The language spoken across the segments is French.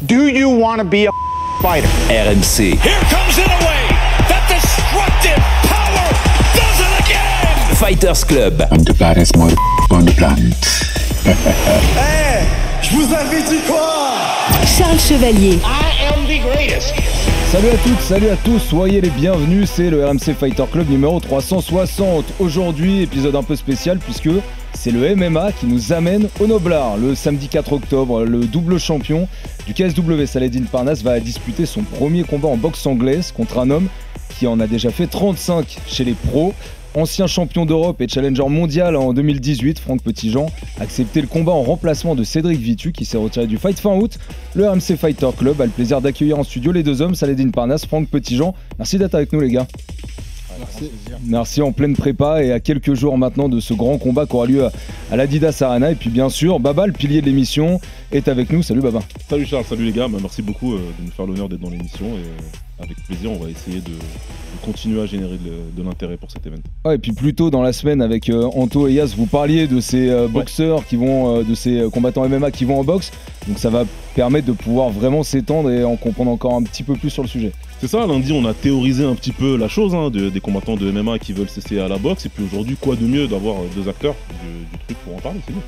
Do you want to be a fighter? RMC. Here comes Inoue. That destructive power does it again. Fighters Club. I'm the baddest on the planet. Hey, je vous avais dit quoi? Charles Chevalier. I am the greatest. Salut à toutes, salut à tous, soyez les bienvenus, c'est le RMC Fighter Club numéro 360. Aujourd'hui, épisode un peu spécial puisque c'est le MMA qui nous amène au Noblard. Le samedi 4 octobre, le double champion du KSW, Saladin Parnasse, va disputer son premier combat en boxe anglaise contre un homme qui en a déjà fait 35 chez les pros. Ancien champion d'Europe et challenger mondial en 2018, Franck Petitjean a accepté le combat en remplacement de Cédric Vitu qui s'est retiré du fight fin août. Le RMC Fighter Club a le plaisir d'accueillir en studio les deux hommes, Saladin Parnasse, Franck Petitjean. Merci d'être avec nous les gars. Merci en pleine prépa et à quelques jours maintenant de ce grand combat qui aura lieu à l'Adidas Arena. Et puis bien sûr, Baba, le pilier de l'émission, est avec nous. Salut Baba. Salut Charles, salut les gars. Merci beaucoup de nous faire l'honneur d'être dans l'émission. Et avec plaisir, on va essayer de continuer à générer de l'intérêt pour cet événement. Ouais, et puis plus tôt dans la semaine avec Anto et Yas, vous parliez de ces boxeurs qui vont, de ces combattants MMA qui vont en boxe. Donc ça va permettre de pouvoir vraiment s'étendre et en comprendre encore un petit peu plus sur le sujet. C'est ça, lundi on a théorisé un petit peu la chose, des combattants de MMA qui veulent s'essayer à la boxe. Et puis aujourd'hui, quoi de mieux d'avoir deux acteurs du truc pour en parler, c'est bien.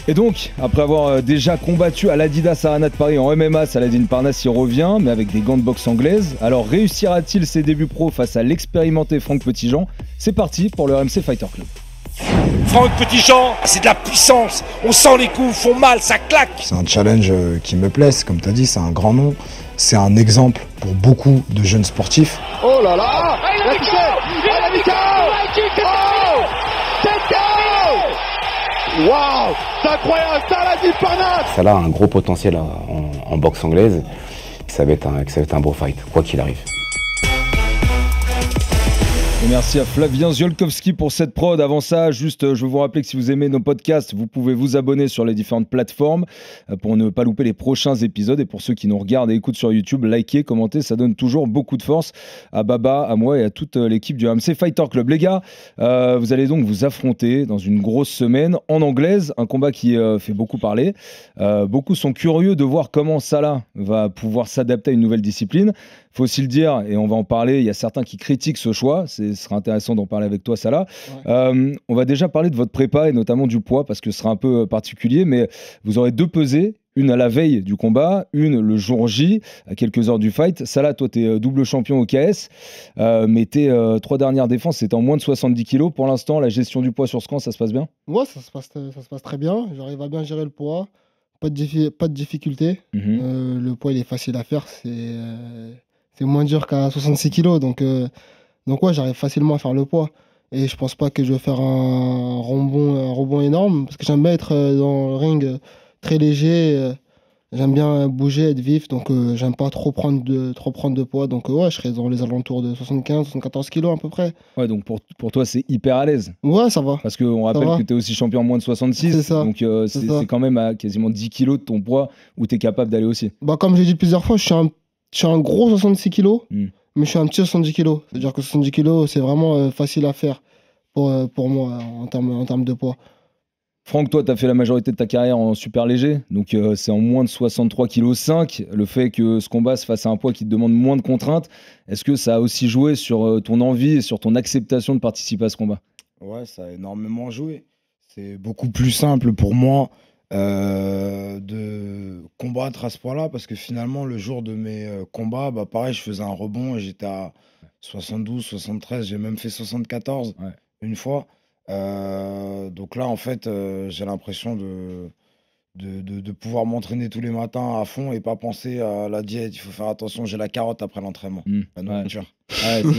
Et donc, après avoir déjà combattu à l'Adidas Arena de Paris en MMA, Saladin Parnasse y revient, mais avec des gants de boxe anglaise. Alors réussira-t-il ses débuts pro face à l'expérimenté Franck Petitjean? C'est parti pour le RMC Fighter Club. Franck Petitjean, c'est de la puissance. On sent les coups font mal, ça claque. C'est un challenge qui me plaît, comme tu as dit, c'est un grand nom. C'est un exemple pour beaucoup de jeunes sportifs. Oh là là! Il a touché! Il a mis KO! Oh! C'est KO! Waouh! C'est incroyable! Saladin Parnasse! Ça a un gros potentiel en boxe anglaise. Ça va être un beau fight, quoi qu'il arrive. Et merci à Flavien Ziolkowski pour cette prod. Avant ça, juste, je veux vous rappeler que si vous aimez nos podcasts, vous pouvez vous abonner sur les différentes plateformes pour ne pas louper les prochains épisodes. Et pour ceux qui nous regardent et écoutent sur YouTube, likez, commentez, ça donne toujours beaucoup de force à Baba, à moi et à toute l'équipe du RMC Fighter Club. Les gars, vous allez donc vous affronter dans une grosse semaine en anglaise, un combat qui fait beaucoup parler. Beaucoup sont curieux de voir comment Salah va pouvoir s'adapter à une nouvelle discipline. Faut aussi le dire, et on va en parler, il y a certains qui critiquent ce choix, ce sera intéressant d'en parler avec toi Salah. Ouais. On va déjà parler de votre prépa et notamment du poids parce que ce sera un peu particulier, mais vous aurez deux pesées, une à la veille du combat, une le jour J, à quelques heures du fight. Salah, toi t'es double champion au KS, mais tes trois dernières défenses c'était en moins de 70 kilos. Pour l'instant, la gestion du poids sur ce camp, ça se passe bien? Ouais, ça se passe très bien, j'arrive à bien gérer le poids, pas de difficulté. Le poids il est facile à faire, c'est moins dur qu'à 66 kg, donc ouais, j'arrive facilement à faire le poids. Et je pense pas que je vais faire un rebond énorme, parce que j'aime bien être dans le ring très léger, j'aime bien bouger, être vif, donc j'aime pas trop prendre de poids. Donc ouais, je serai dans les alentours de 75-74 kg à peu près. Ouais, donc pour toi, c'est hyper à l'aise. Ouais, ça va. Parce qu'on rappelle que tu es aussi champion en moins de 66, c'est ça. Donc c'est quand même à quasiment 10 kg de ton poids où tu es capable d'aller aussi. Bah, comme j'ai dit plusieurs fois, je suis un gros 66 kg, mais je suis un petit 70 kg. C'est-à-dire que 70 kg, c'est vraiment facile à faire pour moi en termes de poids. Franck, toi, tu as fait la majorité de ta carrière en super léger, donc c'est en moins de 63,5 kg. Le fait que ce combat se fasse à un poids qui te demande moins de contraintes, est-ce que ça a aussi joué sur ton envie et sur ton acceptation de participer à ce combat? Ouais, ça a énormément joué. C'est beaucoup plus simple pour moi de combattre à ce point-là, parce que finalement le jour de mes combats, bah pareil, je faisais un rebond et j'étais à 72, 73, j'ai même fait 74 une fois. Donc là en fait j'ai l'impression de pouvoir m'entraîner tous les matins à fond et pas penser à la diète. Il faut faire attention, j'ai la carotte après l'entraînement, la nourriture.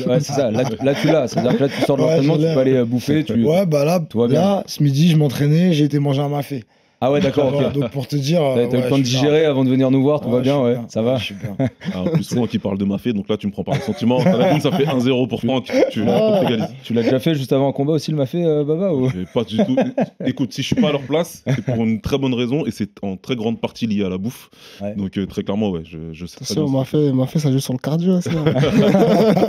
Ouais, c'est ça, là tu l'as, c'est-à-dire que là tu sors de l'entraînement, tu peux aller bouffer. Ouais, bah là ce midi je m'entraînais, j'ai été manger un mafé. Ah ouais, d'accord, ok. Donc pour te dire. T'as eu le temps de digérer avant de venir nous voir, tout va bien, ouais, ça va. Je suis bien. Alors, plus souvent qui parle de Mafé, donc là tu me prends par le sentiment. Ça fait 1-0 pour Franck, tu l'as déjà fait juste avant un combat aussi, le Mafé, Baba ou... Pas du tout. Écoute, si je suis pas à leur place, c'est pour une très bonne raison et c'est en très grande partie lié à la bouffe. Ouais. Donc très clairement, ouais, je sais très bien. Mafé, ça joue sur le cardio aussi.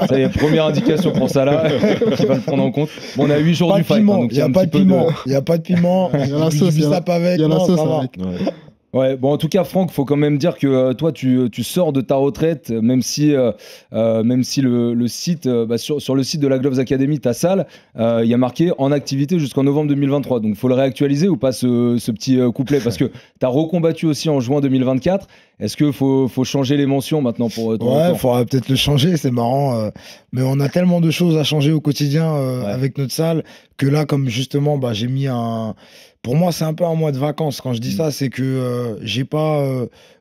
Ça y est, première indication pour ça là, qui va le prendre en compte. Bon, on a 8 jours du fight. Il n'y a pas de piment. Il y a pas de piment. Il y a la sauce. avec. Il y a la sauce avec. Ouais. Ouais, bon, en tout cas, Franck, faut quand même dire que toi, tu sors de ta retraite, même si le site, sur le site de la Gloves Academy, ta salle, il y a marqué en activité jusqu'en novembre 2023. Donc, faut le réactualiser ou pas ce petit couplet, parce que tu as recombattu aussi en juin 2024. Est-ce qu'il faut changer les mentions maintenant pour ton Ouais, il retour? faudra peut-être le changer, c'est marrant. Mais on a tellement de choses à changer au quotidien avec notre salle que là, comme justement, j'ai mis un. Pour moi, c'est un peu un mois de vacances. Quand je dis ça, c'est que j'ai pas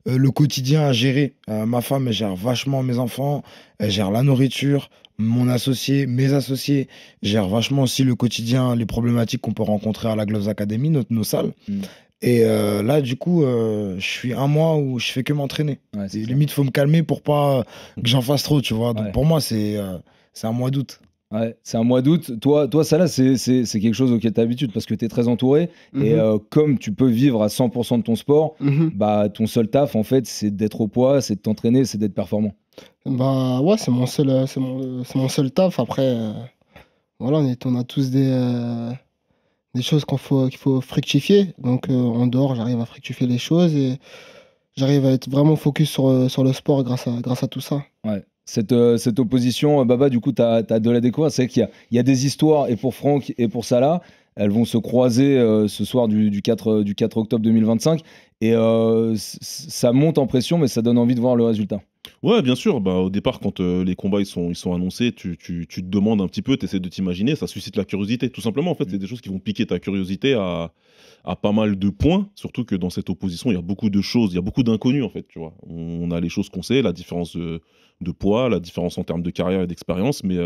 le quotidien à gérer. Ma femme, elle gère vachement mes enfants, elle gère la nourriture, mon associé, mes associés, gèrent vachement aussi le quotidien, les problématiques qu'on peut rencontrer à la Gloves Academy, nos salles. Et là, du coup, je suis un mois où je fais que m'entraîner. Limite, il faut me calmer pour pas que j'en fasse trop, tu vois. Donc pour moi, c'est un mois d'août. Ouais, c'est un mois d'août. Toi, Salah, c'est quelque chose auquel tu as l'habitude parce que tu es très entouré. Et comme tu peux vivre à 100% de ton sport, ton seul taf, en fait, c'est d'être au poids, c'est de t'entraîner, c'est d'être performant. Ouais, c'est mon seul taf. Après, voilà, on a tous des choses qu'il faut fructifier. Donc, en dehors, j'arrive à fructifier les choses et j'arrive à être vraiment focus sur le sport grâce à tout ça. Ouais. Cette opposition, Baba, du coup, tu as de la découverte. C'est qu'il y a des histoires, et pour Franck et pour Salah, elles vont se croiser ce soir du 4 octobre 2025. Et ça monte en pression, mais ça donne envie de voir le résultat. Ouais, bien sûr. Au départ, quand les combats ils sont annoncés, tu te demandes un petit peu, tu essaies de t'imaginer, ça suscite la curiosité. Tout simplement, en fait, c'est des choses qui vont piquer ta curiosité à pas mal de points, surtout que dans cette opposition, il y a beaucoup de choses, il y a beaucoup d'inconnus, en fait, tu vois. On a les choses qu'on sait, la différence de poids, la différence en termes de carrière et d'expérience, mais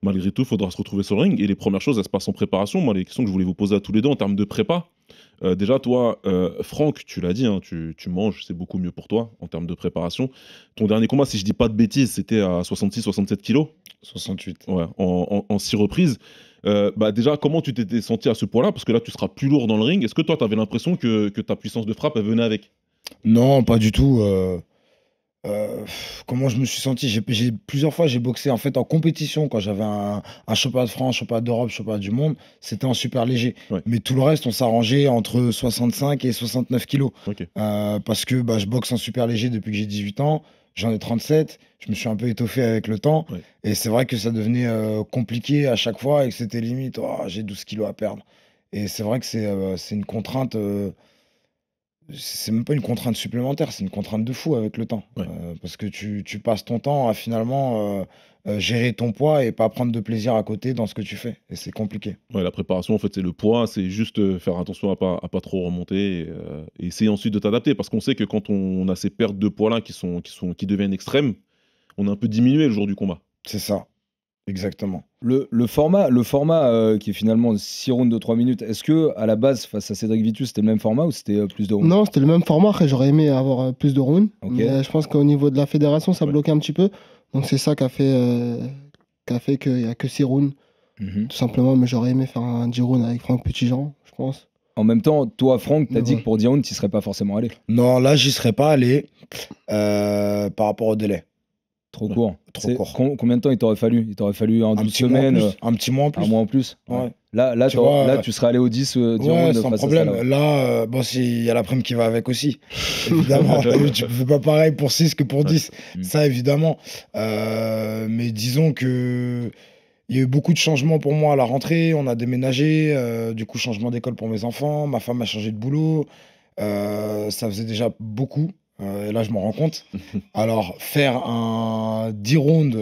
malgré tout, il faudra se retrouver sur le ring. Et les premières choses, elles se passent en préparation. Moi, les questions que je voulais vous poser à tous les deux en termes de prépa, déjà, toi, Franck, tu l'as dit, hein, tu manges, c'est beaucoup mieux pour toi en termes de préparation. Ton dernier combat, si je dis pas de bêtises, c'était à 66-67 kilos. 68. Ouais, en 6 reprises. Déjà, comment tu t'étais senti à ce point-là? Parce que là, tu seras plus lourd dans le ring. Est-ce que toi, tu avais l'impression que ta puissance de frappe, elle venait avec? Non, pas du tout. Comment je me suis senti? Plusieurs fois, j'ai boxé en fait en compétition quand j'avais un championnat de France, championnat d'Europe, championnat du monde. C'était en super léger. Ouais. Mais tout le reste, on s'arrangeait entre 65 et 69 kilos. Ok. Parce que je boxe en super léger depuis que j'ai 18 ans. J'en ai 37. Je me suis un peu étoffé avec le temps. Ouais. Et c'est vrai que ça devenait compliqué à chaque fois et que c'était limite, j'ai 12 kilos à perdre. Et c'est vrai que c'est une contrainte. C'est même pas une contrainte supplémentaire, c'est une contrainte de fou avec le temps. Ouais. Parce que tu passes ton temps à finalement gérer ton poids et pas prendre de plaisir à côté dans ce que tu fais. Et c'est compliqué. Ouais, la préparation, en fait, c'est le poids, c'est juste faire attention à pas trop remonter et essayer ensuite de t'adapter. Parce qu'on sait que quand on a ces pertes de poids-là qui deviennent extrêmes, on est un peu diminué le jour du combat. C'est ça, exactement. Le format qui est finalement 6 rounds de 3 minutes, est-ce que à la base, face à Cédric Vitus, c'était le même format ou c'était plus de rounds? Non, c'était le même format. Après, j'aurais aimé avoir plus de rounds. Ok. Mais je pense qu'au niveau de la fédération, ça bloquait un petit peu. Donc, c'est ça qui a fait qu'il n'y a que 6 rounds. Tout simplement. Mais j'aurais aimé faire un 10 rounds avec Franck Petitjean, je pense. En même temps, toi, Franck, t'as dit que pour 10 rounds, tu serais pas forcément allé. Non, là, j'y serais pas allé par rapport au délai. Trop court. Trop court. Combien de temps il t'aurait fallu? Il t'aurait fallu un 12 semaines. Un petit mois en plus. Un mois en plus. Ouais. Là, tu serais allé au 10 ouais, sans problème. Là, il y a la prime qui va avec aussi. Évidemment, tu ne fais pas pareil pour 6 que pour 10. Ça, évidemment. Mais disons que il y a eu beaucoup de changements pour moi à la rentrée. On a déménagé. Du coup, changement d'école pour mes enfants. Ma femme a changé de boulot. Ça faisait déjà beaucoup. Et là, je m'en rends compte. Alors, faire un 10 rounds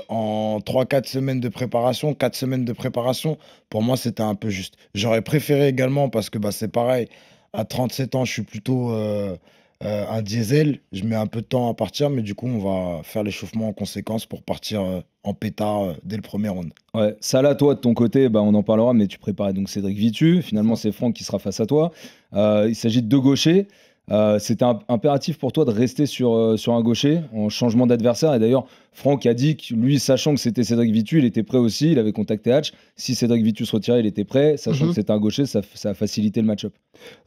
en 3-4 semaines de préparation, 4 semaines de préparation, pour moi, c'était un peu juste. J'aurais préféré également, parce que c'est pareil, à 37 ans, je suis plutôt un diesel. Je mets un peu de temps à partir, mais du coup, on va faire l'échauffement en conséquence pour partir en pétard dès le premier round. Ouais, ça là, toi, de ton côté, on en parlera, mais tu préparais donc Cédric Vitus. Finalement, c'est Franck qui sera face à toi. Il s'agit de deux gauchers. C'était impératif pour toi de rester sur un gaucher en changement d'adversaire. Et d'ailleurs, Franck a dit que lui, sachant que c'était Cédric Vitus, il était prêt aussi. Il avait contacté Hatch. Si Cédric Vitus se retirait, il était prêt. Sachant que c'était un gaucher, ça a facilité le match-up.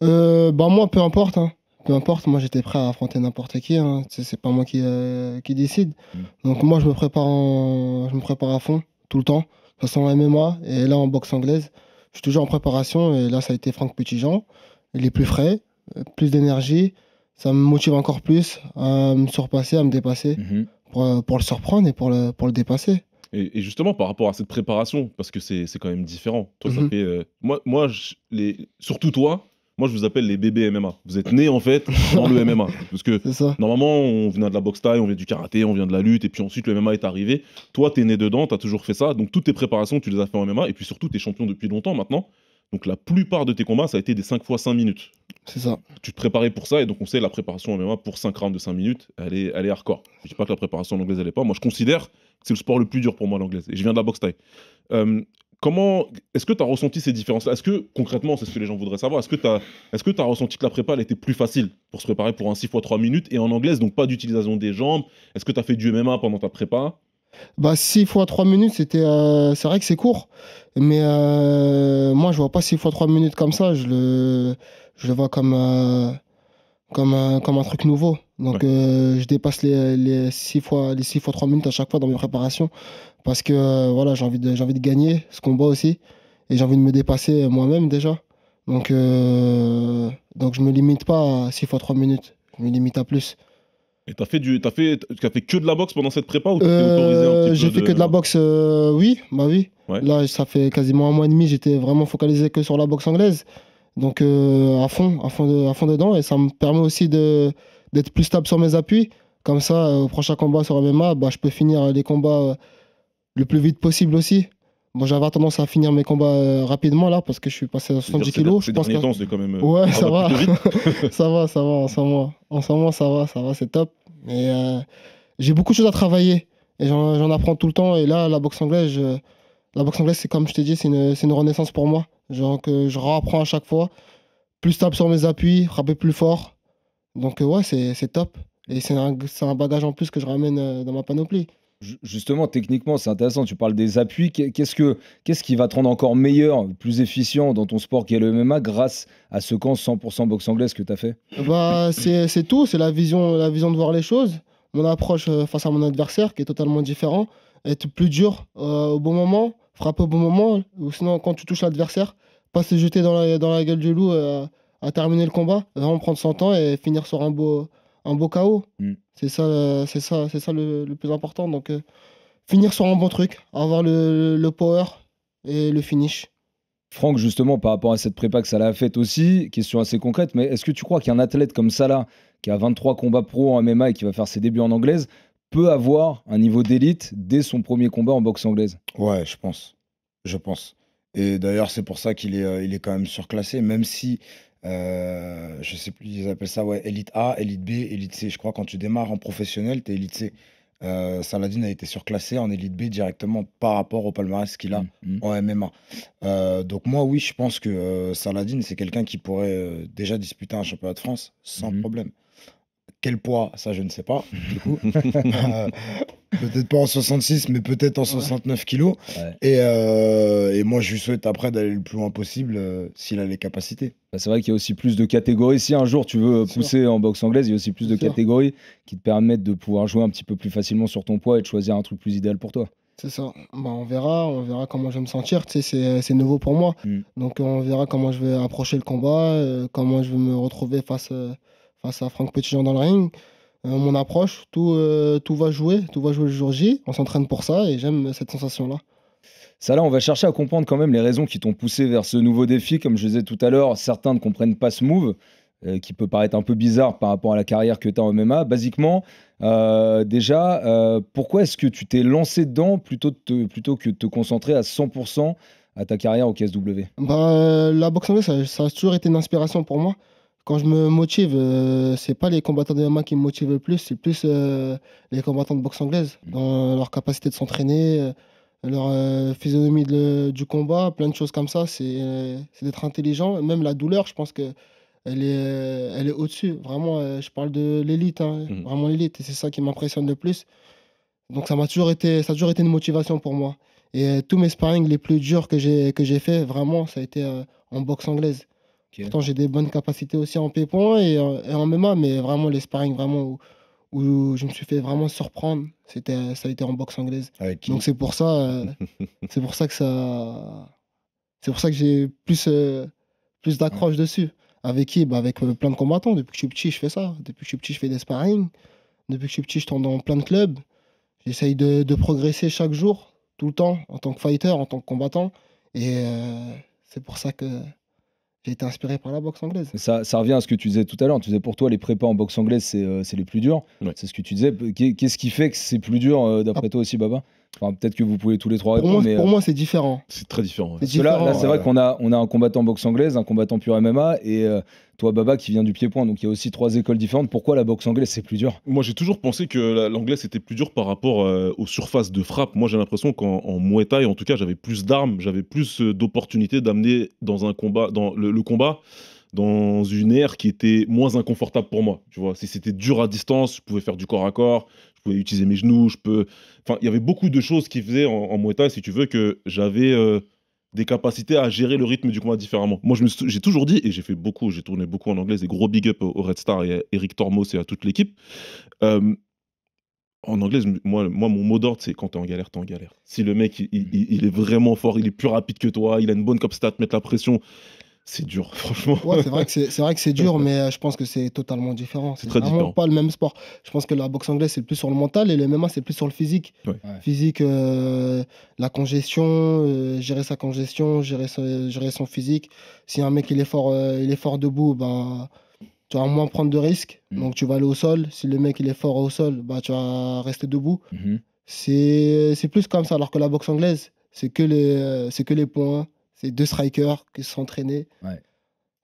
Moi, peu importe. Peu importe, moi j'étais prêt à affronter n'importe qui. C'est pas moi qui décide. Donc moi, je me prépare à fond, tout le temps. De toute façon, en MMA et là en boxe anglaise, je suis toujours en préparation. Et là, ça a été Franck Petitjean. Il est plus frais. plus d'énergie. Ça me motive encore plus à me surpasser, à me dépasser, pour le surprendre et pour le dépasser. Et justement, par rapport à cette préparation, parce que c'est quand même différent. Toi, ça fait. Surtout toi, moi, je vous appelle les bébés MMA. Vous êtes nés, en fait, dans le MMA. Parce que normalement, on vient de la boxe thaï, on vient du karaté, on vient de la lutte, et puis ensuite, le MMA est arrivé. Toi, t'es né dedans, t'as toujours fait ça. Donc, toutes tes préparations, tu les as fait en MMA. Et puis surtout, t'es champion depuis longtemps maintenant. Donc, la plupart de tes combats, ça a été des 5 fois 5 minutes. C'est ça. Tu te préparais pour ça, et donc on sait la préparation en MMA pour 5 rounds de 5 minutes, elle est hardcore. Je dis pas que la préparation en anglaise, elle est pas. Moi, je considère que c'est le sport le plus dur pour moi, l'anglaise. Et je viens de la boxe thaï. Est-ce que tu as ressenti ces différences-là? Est-ce que, concrètement, c'est ce que les gens voudraient savoir, est-ce que tu as ressenti que la prépa, elle était plus facile pour se préparer pour un 6 fois 3 minutes, et en anglaise, donc pas d'utilisation des jambes? Est-ce que tu as fait du MMA pendant ta prépa? 6 fois 3 minutes, c'est vrai que c'est court, mais moi je vois pas 6 fois 3 minutes comme ça, je le vois comme un truc nouveau. Donc je dépasse les 6 fois 3 minutes à chaque fois dans mes préparations, parce que voilà, j'ai envie de gagner ce combat aussi, et j'ai envie de me dépasser moi-même déjà. Donc je me limite pas à 6 fois 3 minutes, je me limite à plus. Et tu as fait que de la boxe pendant cette prépa, ou tu t'es autorisé un petit peu? J'ai fait que de la boxe, oui. Ouais. Là, ça fait quasiment un mois et demi, j'étais vraiment focalisé que sur la boxe anglaise. Donc à fond dedans, et ça me permet aussi d'être plus stable sur mes appuis. Comme ça, au prochain combat sur MMA, je peux finir les combats le plus vite possible aussi. Bon, j'avais tendance à finir mes combats rapidement là, parce que je suis passé à 70 kilos. Ces derniers temps, c'est quand même. Ouais, ça va. Ça va, en ce moment, ça va, c'est top. Mais j'ai beaucoup de choses à travailler, et j'en apprends tout le temps. Et là, la boxe anglaise, c'est comme je t'ai dit, c'est une renaissance pour moi. Genre que je reapprends à chaque fois, plus stable sur mes appuis, frapper plus fort. Donc ouais, c'est top. Et c'est un bagage en plus que je ramène dans ma panoplie. Justement, techniquement, c'est intéressant. Tu parles des appuis. Qu'est-ce qui va te rendre encore meilleur, plus efficient dans ton sport qui est le MMA, grâce à ce camp 100% boxe anglaise que tu as fait? C'est tout. C'est la vision de voir les choses. Mon approche face à mon adversaire qui est totalement différent. Être plus dur au bon moment, frapper au bon moment. Ou sinon, quand tu touches l'adversaire, pas se jeter dans la gueule du loup à terminer le combat. Vraiment prendre son temps et finir sur un beau KO. C'est ça le plus important. Donc, finir sur un bon truc, avoir le power et le finish. Franck, justement, par rapport à cette prépa que Salah a faite aussi, question assez concrète, mais est-ce que tu crois qu'un athlète comme Salah, qui a 23 combats pro en MMA et qui va faire ses débuts en anglaise, peut avoir un niveau d'élite dès son premier combat en boxe anglaise? Ouais, je pense. Et d'ailleurs, c'est pour ça qu'il est quand même surclassé, même si... je sais plus, ils appellent ça élite A, élite B, élite C. Je crois quand tu démarres en professionnel, tu es élite C. Saladin a été surclassé en élite B directement par rapport au palmarès qu'il a en MMA. Donc moi, oui, je pense que Saladin, c'est quelqu'un qui pourrait déjà disputer un championnat de France sans problème. Quel poids, ça je ne sais pas, du coup. Peut-être pas en 66, mais peut-être en 69 kilos. Ouais. Et moi, je lui souhaite après d'aller le plus loin possible s'il a les capacités. C'est vrai qu'il y a aussi plus de catégories. Si un jour tu veux pousser en boxe anglaise, il y a aussi plus de catégories qui te permettent de pouvoir jouer un petit peu plus facilement sur ton poids et de choisir un truc plus idéal pour toi. C'est ça. On verra comment je vais me sentir. Tu sais, c'est nouveau pour moi. Donc on verra comment je vais approcher le combat, comment je vais me retrouver face à Franck Petitjean dans le ring. Mon approche, tout va jouer le jour J. On s'entraîne pour ça et j'aime cette sensation-là. Ça là, on va chercher à comprendre quand même les raisons qui t'ont poussé vers ce nouveau défi. Comme je disais tout à l'heure, certains ne comprennent pas ce move, qui peut paraître un peu bizarre par rapport à la carrière que tu as en MMA. Basiquement, déjà, pourquoi est-ce que tu t'es lancé dedans plutôt que de te concentrer à 100% à ta carrière au KSW? La boxe anglaise, ça a toujours été une inspiration pour moi. Quand je me motive, c'est pas les combattants de MMA qui me motivent le plus, c'est plus les combattants de boxe anglaise, dans leur capacité de s'entraîner, leur physionomie du combat, plein de choses comme ça. C'est d'être intelligent. Même la douleur, je pense qu'elle est au-dessus. Vraiment, je parle de l'élite, vraiment l'élite. Et c'est ça qui m'impressionne le plus. Donc ça a toujours été une motivation pour moi. Et tous mes sparring les plus durs que j'ai fait, vraiment, ça a été en boxe anglaise. Okay. Pourtant, j'ai des bonnes capacités aussi en pied-point et en MMA, mais vraiment, les sparring vraiment où je me suis fait vraiment surprendre, ça a été en boxe anglaise. Donc, c'est pour ça que j'ai plus d'accroche dessus. Avec qui? Bah, avec plein de combattants. Depuis que je suis petit, je fais ça. Depuis que je suis petit, je fais des sparring. Depuis que je suis petit, je tourne dans plein de clubs. J'essaye de progresser chaque jour, tout le temps, en tant que fighter, en tant que combattant. Et c'est pour ça que j'ai été inspiré par la boxe anglaise. Ça revient à ce que tu disais tout à l'heure. Tu disais pour toi, les prépas en boxe anglaise, c'est les plus durs. Ouais. C'est ce que tu disais. Qu'est-ce qui fait que c'est plus dur, d'après toi aussi, Baba? Enfin, peut-être que vous pouvez tous les trois répondre. Pour moi, c'est différent. C'est très différent. Parce que là, c'est vrai qu'on a un combattant boxe anglaise, un combattant pur MMA, et toi, Baba, qui vient du pied-point. Donc il y a aussi 3 écoles différentes. Pourquoi la boxe anglaise, c'est plus dur? Moi, j'ai toujours pensé que l'anglais c'était plus dur par rapport aux surfaces de frappe. Moi, j'ai l'impression qu'en Muay Thai, en tout cas, j'avais plus d'armes, j'avais plus d'opportunités d'amener dans un combat, dans le combat, dans une ère qui était moins inconfortable pour moi. Tu vois, si c'était dur à distance, je pouvais faire du corps à corps, je pouvais utiliser mes genoux, Enfin, il y avait beaucoup de choses qui faisaient en Muay Thai, si tu veux, que j'avais des capacités à gérer le rythme du combat différemment. Moi, j'ai toujours dit, et j'ai tourné beaucoup en anglais, des gros big up au Red Star et à Eric Tormos et à toute l'équipe. En anglais, moi, mon mot d'ordre, c'est quand t'es en galère, t'es en galère. Si le mec, il est vraiment fort, il est plus rapide que toi, il a une bonne cap stat, mettre la pression, c'est dur, franchement. Ouais, c'est vrai que c'est dur, mais je pense que c'est totalement différent. C'est très vraiment différent. pas le même sport. Je pense que la boxe anglaise, c'est plus sur le mental et le MMA, c'est plus sur le physique. Ouais. Physique, la congestion, gérer sa congestion, gérer son physique. Si un mec il est fort debout, bah, tu vas moins prendre de risques. Donc tu vas aller au sol. Si le mec il est fort au sol, bah, tu vas rester debout. C'est plus comme ça. Alors que la boxe anglaise, c'est que les points. C'est 2 strikers qui se sont entraînés,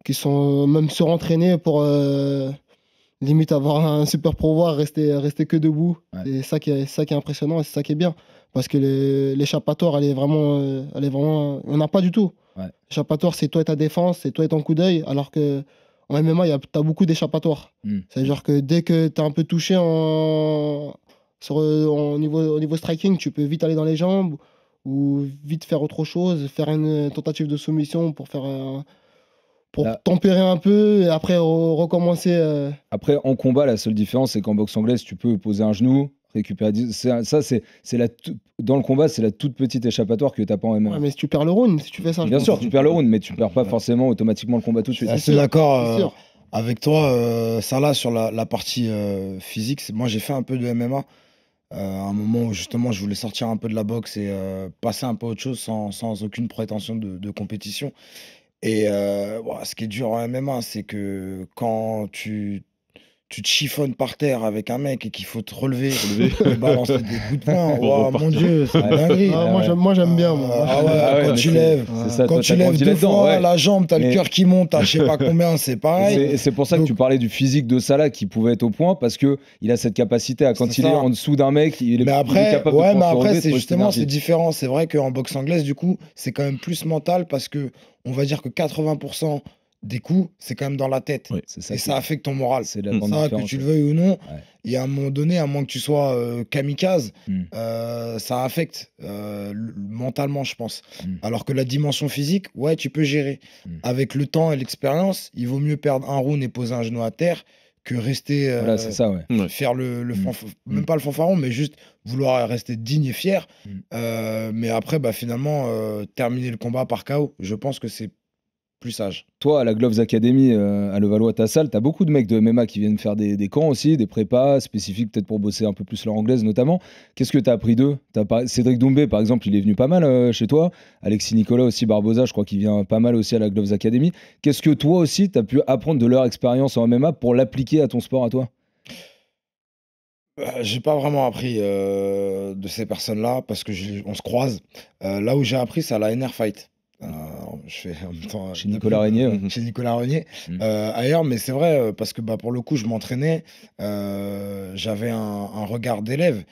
qui sont même surentraînés pour limite avoir un super pouvoir, rester que debout. C'est ça qui est impressionnant et c'est ça qui est bien. Parce que l'échappatoire, elle est vraiment, on n'a pas du tout. L'échappatoire, c'est toi et ta défense, c'est toi et ton coup d'œil, alors que en MMA, tu as beaucoup d'échappatoires. C'est-à-dire que dès que tu es un peu touché au niveau striking, tu peux vite aller dans les jambes ou vite faire autre chose, faire une tentative de soumission pour tempérer un peu et après recommencer. Après, en combat, la seule différence, c'est qu'en boxe anglaise, tu peux poser un genou, récupérer. Dans le combat, c'est la toute petite échappatoire que tu n'as pas en MMA. Ouais, mais si tu perds le round, si tu fais ça. Bien sûr, tu perds le round, mais tu perds pas forcément automatiquement le combat tout de suite. Je suis d'accord avec toi, Salah, sur la partie physique. Moi, j'ai fait un peu de MMA. À un moment où justement je voulais sortir un peu de la boxe et passer un peu à autre chose sans aucune prétention de compétition. Et ce qui est dur en MMA, c'est que quand tu te chiffonnes par terre avec un mec et qu'il faut te relever et balancer des coups de poing, oh, mon Dieu, c'est dinguerie. Moi j'aime bien. Quand tu lèves, deux fois la jambe, t'as le cœur qui monte à je sais pas combien, c'est pareil. Et c'est pour ça que tu parlais du physique de Salah qui pouvait être au point, parce que il a cette capacité à, quand il est en dessous d'un mec, il est capable de se relever, c'est justement, c'est différent. C'est vrai qu'en boxe anglaise, du coup, c'est quand même plus mental parce que on va dire que 80% des coups, c'est quand même dans la tête. Oui, et ça affecte ton moral. C'est la ça, que tu le veuilles ou non, il y a un moment donné, à moins que tu sois kamikaze, ça affecte mentalement, je pense. Alors que la dimension physique, tu peux gérer. Avec le temps et l'expérience, il vaut mieux perdre un round et poser un genou à terre que rester faire même pas le fanfaron, mais juste vouloir rester digne et fier. Mais après, finalement, terminer le combat par KO, je pense que c'est plus sage. Toi, à la Gloves Academy, à Levallois-Tassal, tu as beaucoup de mecs de MMA qui viennent faire des camps aussi, des prépas spécifiques, peut-être pour bosser un peu plus leur anglaise notamment. Qu'est-ce que tu as appris d'eux? Cédric Doumbé, par exemple, il est venu pas mal chez toi. Alexis Nicolas aussi, Barbosa, je crois qu'il vient pas mal aussi à la Gloves Academy. Qu'est-ce que toi aussi, tu as pu apprendre de leur expérience en MMA pour l'appliquer à ton sport à toi? J'ai pas vraiment appris de ces personnes-là parce que on se croise. Là où j'ai appris, c'est à la NR Fight. Je fais en même temps chez Nicolas Régnier. Chez Nicolas Régnier. Ailleurs, mais c'est vrai, parce que pour le coup, je m'entraînais, j'avais un regard d'élève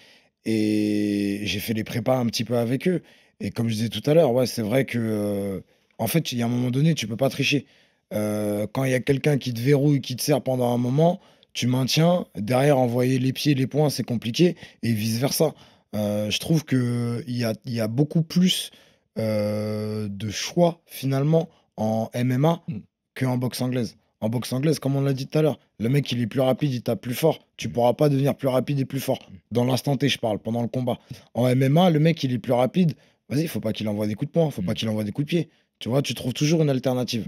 et j'ai fait les prépas un petit peu avec eux. Et comme je disais tout à l'heure, c'est vrai que en fait, il y a un moment donné, tu peux pas tricher. Quand il y a quelqu'un qui te verrouille, qui te serre pendant un moment, tu maintiens. Derrière, envoyer les pieds, les poings, c'est compliqué et vice-versa. Je trouve qu'il y a beaucoup plus de choix finalement en MMA qu'en boxe anglaise. En boxe anglaise, comme on l'a dit tout à l'heure, le mec il est plus rapide, il tape plus fort. Tu pourras pas devenir plus rapide et plus fort. Dans l'instant T, je parle, pendant le combat. En MMA, le mec il est plus rapide. Vas-y, faut pas qu'il envoie des coups de poing, faut pas qu'il envoie des coups de pied. Tu vois, tu trouves toujours une alternative.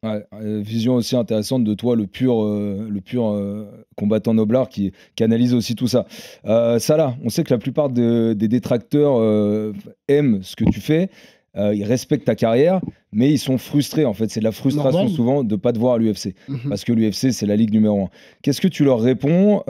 Ouais, vision aussi intéressante de toi, le pur combattant noblard qui analyse aussi tout ça. Salah, on sait que la plupart des détracteurs aiment ce que tu fais, ils respectent ta carrière, mais ils sont frustrés en fait. C'est de la frustration Normal. souvent de ne pas te voir à l'UFC, Mhm. parce que l'UFC c'est la ligue numéro 1. Qu'est-ce que tu leur réponds?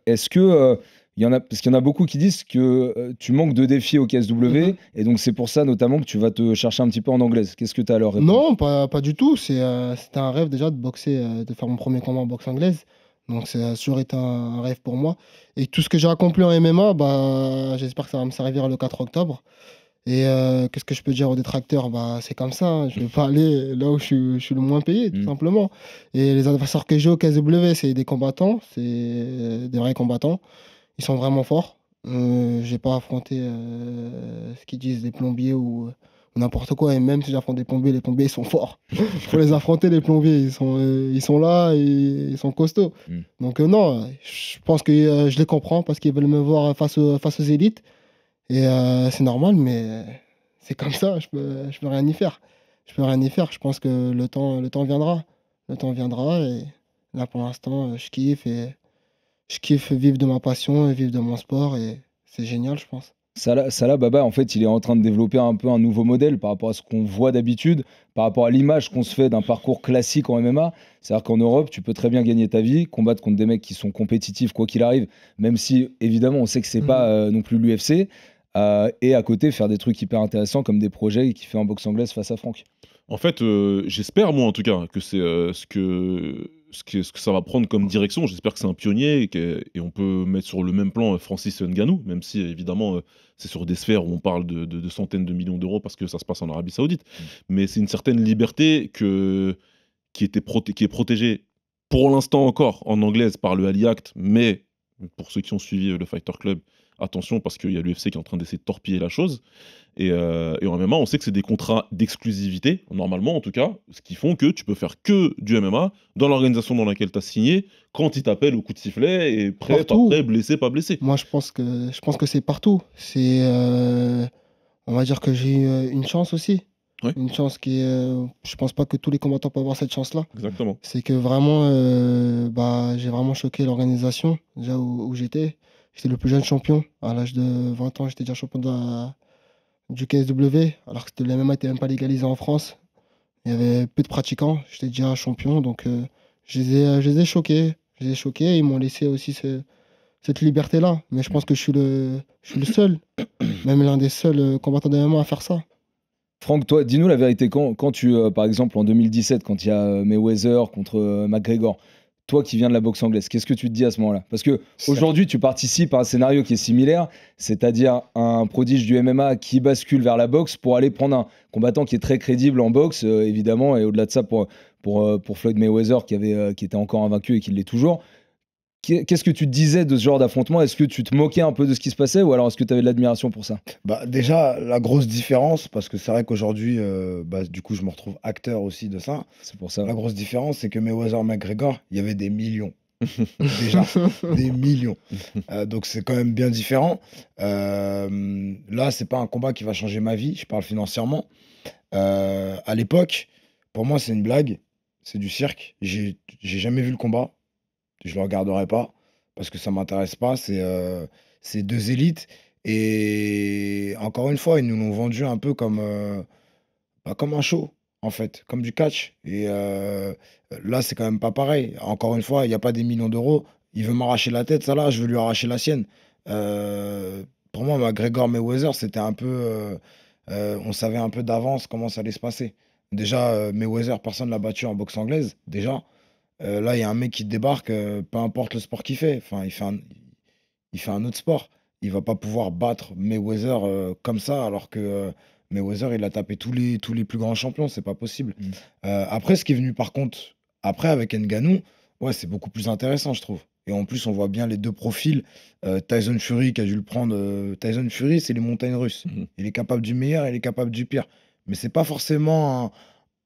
Est-ce que parce qu'il y en a beaucoup qui disent que tu manques de défis au KSW, et donc c'est pour ça notamment que tu vas te chercher un petit peu en anglaise. Qu'est-ce que tu as à leur répondre? Non, pas du tout. C'était un rêve déjà de boxer, de faire mon premier combat en boxe anglaise. Donc ça a toujours été un rêve pour moi. Et tout ce que j'ai accompli en MMA, bah, j'espère que ça va me servir le 4 octobre. Et qu'est-ce que je peux dire aux détracteurs? Bah, c'est comme ça, hein. Je ne vais pas aller là où je suis le moins payé, tout simplement. Et les adversaires que j'ai au KSW, c'est des combattants, c'est des vrais combattants. Ils sont vraiment forts. J'ai pas affronté ce qu'ils disent des plombiers ou n'importe quoi. Et même si j'affronte des plombiers, les plombiers ils sont forts. Il faut les affronter, les plombiers. Ils sont là et ils sont costauds. Donc non, je pense que je les comprends parce qu'ils veulent me voir face aux élites. Et c'est normal, mais c'est comme ça. Je peux rien y faire. Je peux rien y faire. Je pense que le temps viendra. Le temps viendra. Et là, pour l'instant, je kiffe et je kiffe vivre de ma passion et vivre de mon sport et c'est génial, je pense. Salah Baba, en fait, il est en train de développer un peu un nouveau modèle par rapport à ce qu'on voit d'habitude, par rapport à l'image qu'on se fait d'un parcours classique en MMA. C'est-à-dire qu'en Europe, tu peux très bien gagner ta vie, combattre contre des mecs qui sont compétitifs quoi qu'il arrive, même si, évidemment, on sait que c'est pas non plus l'UFC. Et à côté, faire des trucs hyper intéressants comme des projets qui fait en boxe anglaise face à Franck. En fait, j'espère, moi en tout cas, que c'est ce que ça va prendre comme direction. J'espère que c'est un pionnier et on peut mettre sur le même plan Francis Ngannou, même si évidemment c'est sur des sphères où on parle de centaines de millions d'euros parce que ça se passe en Arabie Saoudite. Mais c'est une certaine liberté qui est protégée pour l'instant encore en anglaise par le Ali Act, mais pour ceux qui ont suivi le Fighter Club, attention parce qu'il y a l'UFC qui est en train d'essayer de torpiller la chose. Et en MMA, on sait que c'est des contrats d'exclusivité, normalement en tout cas, ce qui font que tu peux faire que du MMA dans l'organisation dans laquelle tu as signé, quand ils t'appellent au coup de sifflet, et prêt, pas prêt, blessé, pas blessé. Moi, je pense que c'est partout. On va dire que j'ai eu une chance aussi. Ouais. Une chance qui est. Je pense pas que tous les combattants peuvent avoir cette chance-là. Exactement. C'est que vraiment, j'ai vraiment choqué l'organisation, déjà où j'étais. J'étais le plus jeune champion. À l'âge de 20 ans, j'étais déjà champion du KSW, alors que le MMA n'était même pas légalisé en France. Il y avait peu de pratiquants. J'étais déjà champion, donc je les ai choqués. Je les ai choqués. Ils m'ont laissé aussi cette liberté-là. Mais je pense que je suis le seul, même l'un des seuls combattants de MMA à faire ça. Franck, toi, dis-nous la vérité. Quand tu, par exemple, en 2017, quand il y a Mayweather contre McGregor, toi qui viens de la boxe anglaise, qu'est-ce que tu te dis à ce moment-là? Parce que aujourd'hui, tu participes à un scénario qui est similaire, c'est-à-dire un prodige du MMA qui bascule vers la boxe pour aller prendre un combattant qui est très crédible en boxe, évidemment, et au-delà de ça, pour Floyd Mayweather, qui était encore invaincu et qui l'est toujours. Qu'est-ce que tu te disais de ce genre d'affrontement? Est-ce que tu te moquais un peu de ce qui se passait ou alors est-ce que tu avais de l'admiration pour ça? Bah, déjà, la grosse différence, parce que c'est vrai qu'aujourd'hui, du coup, je me retrouve acteur aussi de ça. C'est pour ça. La grosse différence, c'est que Mayweather-McGregor, il y avait des millions. Déjà, des millions. Donc c'est quand même bien différent. Là, c'est pas un combat qui va changer ma vie, je parle financièrement. À l'époque, pour moi, c'est une blague, c'est du cirque. J'ai jamais vu le combat. Je le regarderai pas parce que ça m'intéresse pas. C'est deux élites. Et encore une fois, ils nous l'ont vendu un peu comme un show, en fait, comme du catch. Et là, c'est quand même pas pareil. Encore une fois, il n'y a pas des millions d'euros. Il veut m'arracher la tête, ça là, je veux lui arracher la sienne. Pour moi, McGregor Mayweather, c'était un peu. On savait un peu d'avance comment ça allait se passer. Déjà, Mayweather, personne ne l'a battu en boxe anglaise, déjà. Là, il y a un mec qui débarque, peu importe le sport qu'il fait. Enfin, il fait un autre sport. Il va pas pouvoir battre Mayweather comme ça, alors que Mayweather, il a tapé tous les plus grands champions. C'est pas possible. Après, ce qui est venu par contre, après avec Ngannou, ouais, c'est beaucoup plus intéressant, je trouve. Et en plus, on voit bien les deux profils. Tyson Fury qui a dû le prendre. Tyson Fury, c'est les montagnes russes. Il est capable du meilleur, il est capable du pire. Mais c'est pas forcément